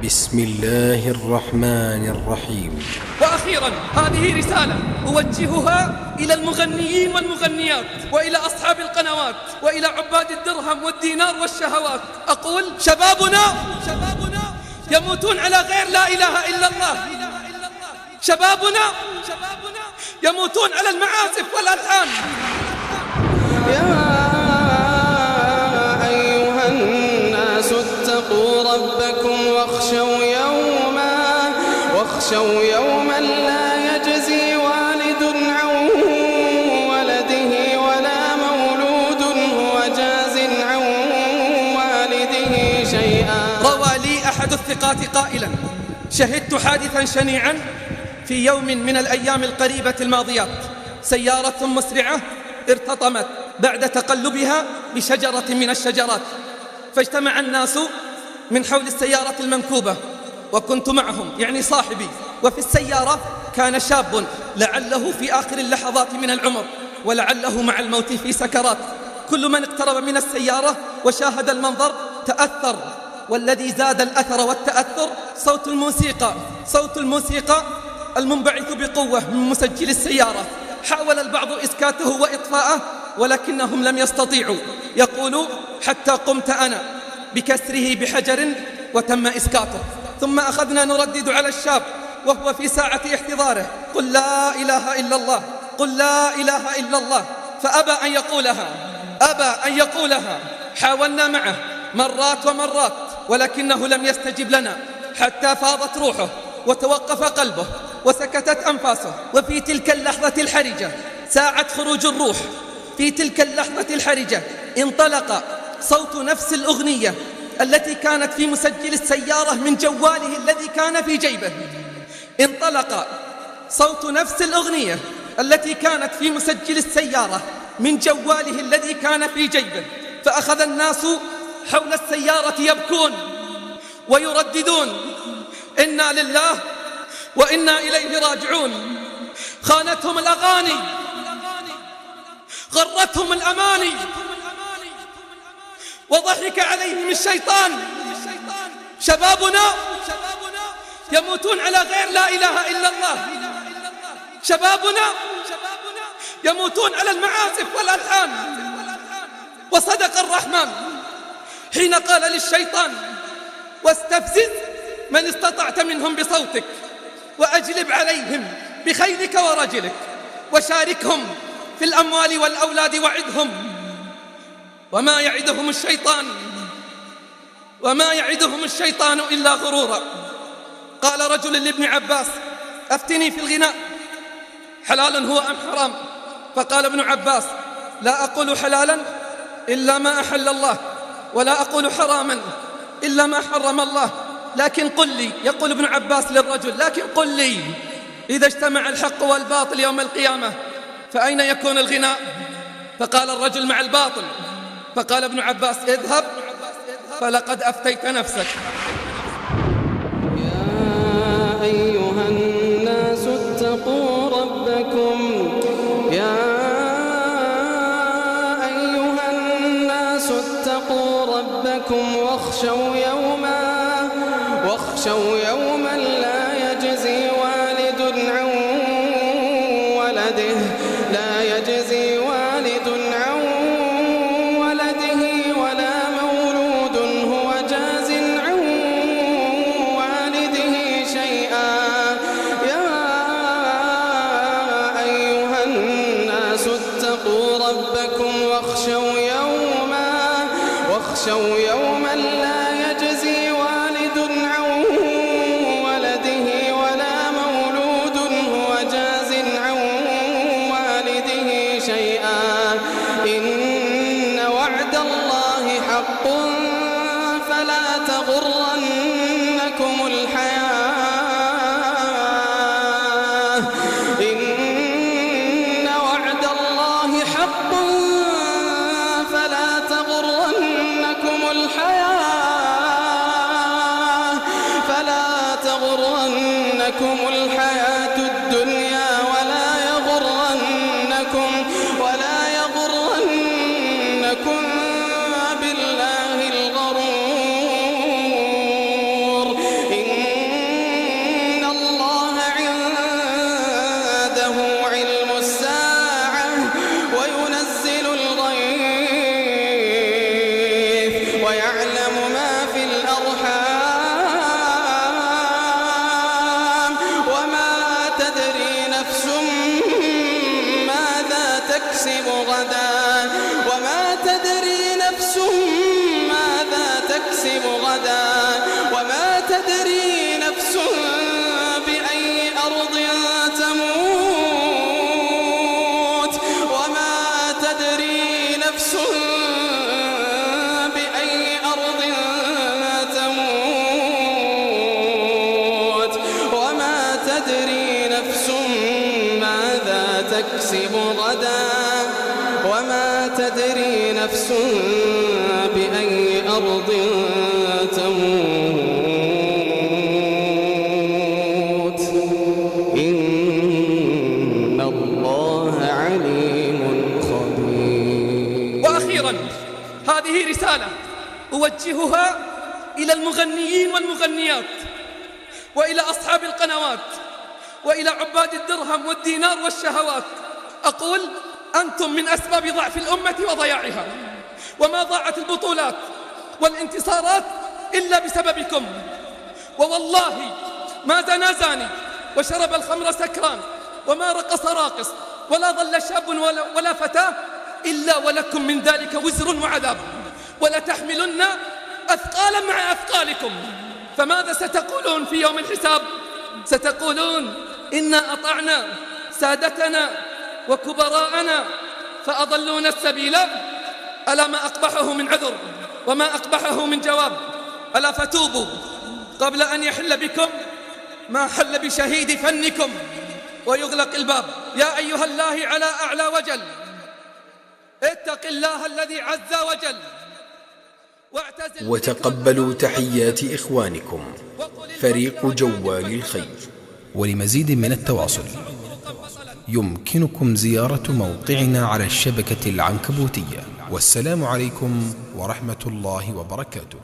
بسم الله الرحمن الرحيم. وأخيرا هذه رسالة أوجهها إلى المغنيين والمغنيات وإلى أصحاب القنوات وإلى عباد الدرهم والدينار والشهوات. أقول شبابنا يموتون على غير لا إله إلا الله. شبابنا يموتون على المعازف والألحان. يا أيها الناس اتقوا ربكم واخشوا يوما لا يجزي والد عن ولده ولا مولود هو جاز عن والده شيئا. روى لي أحد الثقات قائلا: شهدت حادثا شنيعا في يوم من الأيام القريبة الماضيات. سيارة مسرعة ارتطمت بعد تقلبها بشجرة من الشجرات، فاجتمع الناس من حول السيارة المنكوبة، وكنت معهم يعني صاحبي. وفي السيارة كان شاب لعله في آخر اللحظات من العمر، ولعله مع الموت في سكرات. كل من اقترب من السيارة وشاهد المنظر تأثر، والذي زاد الأثر والتأثر صوت الموسيقى المنبعث بقوة من مسجل السيارة. حاول البعض إسكاته وإطفاءه ولكنهم لم يستطيعوا. يقول: حتى قمت أنا بكسره بحجر وتم إسكاته. ثم أخذنا نردد على الشاب وهو في ساعة احتضاره: قل لا إله إلا الله، قل لا إله إلا الله. فأبى أن يقولها. حاولنا معه مرات ومرات ولكنه لم يستجب لنا، حتى فاضت روحه وتوقف قلبه وسكتت أنفاسه. وفي تلك اللحظة الحرجة، ساعة خروج الروح، في تلك اللحظة الحرجة انطلق صوت نفس الأغنية التي كانت في مسجل السيارة من جواله الذي كان في جيبه. انطلق صوت نفس الأغنية التي كانت في مسجل السيارة من جواله الذي كان في جيبه. فأخذ الناس حول السيارة يبكون ويرددون: إنا لله وإنا إليه راجعون. خانتهم الأغاني، غرتهم الأماني، وضحك عليهم الشيطان. شبابنا يموتون على غير لا إله إلا الله. شبابنا يموتون على المعازف والألحان. وصدق الرحمن حين قال للشيطان: واستفزز من استطعت منهم بصوتك وأجلب عليهم بخيلك ورجلك وشاركهم في الأموال والأولاد وعدهم وما يعدهم الشيطان إلا غرورا. قال رجل لابن عباس: أفتني في الغناء، حلال هو أم حرام؟ فقال ابن عباس: لا أقول حلالا إلا ما أحل الله، ولا أقول حراما إلا ما حرم الله، لكن قل لي، يقول ابن عباس للرجل: لكن قل لي، إذا اجتمع الحق والباطل يوم القيامة فأين يكون الغناء؟ فقال الرجل: مع الباطل. فقال ابن عباس: اذهب فلقد أفتيت نفسك. يا أيها الناس اتقوا ربكم واخشوا يوما لا يجزي والد عن ولده ولا مولود هو جاز عن والده شيئا. يا أيها الناس اتقوا ربكم واخشوا يوما لا يجزي والد عن ولده ولا مولود هو جاز عن والده شيئا. إن وعد الله حق فلا تغرنكم الحياة. إن وعد الله حق فلا تغرنكم الحياة الدنيا ولا يغرنكم بالله الغرور. تكسب غدا وما تدري نفس بأي أرض تموت إن الله عليم خبير. وأخيرا هذه رسالة أوجهها إلى المغنيين والمغنيات وإلى أصحاب القنوات وإلى عباد الدرهم والدينار والشهوات. أقول أنتم من أسباب ضعف الأمة وضياعها، وما ضاعت البطولات والانتصارات إلا بسببكم. ووالله ما زنى زاني وشرب الخمر سكران وما رقص راقص ولا ضل شاب ولا فتاة إلا ولكم من ذلك وزر وعذاب، ولتحملن أثقالا مع أثقالكم. فماذا ستقولون في يوم الحساب؟ ستقولون إنا أطعنا سادتنا وكبراءنا فأضلونا السبيل. ألا ما أقبحه من عذر وما أقبحه من جواب. ألا فتوبوا قبل أن يحل بكم ما حل بشهيد فنكم ويغلق الباب. يا أيها الله على أعلى وجل، اتق الله الذي عز وجل. وتقبلوا تحيات إخوانكم فريق جوال الخير. ولمزيد من التواصل يمكنكم زيارة موقعنا على الشبكة العنكبوتية. والسلام عليكم ورحمة الله وبركاته.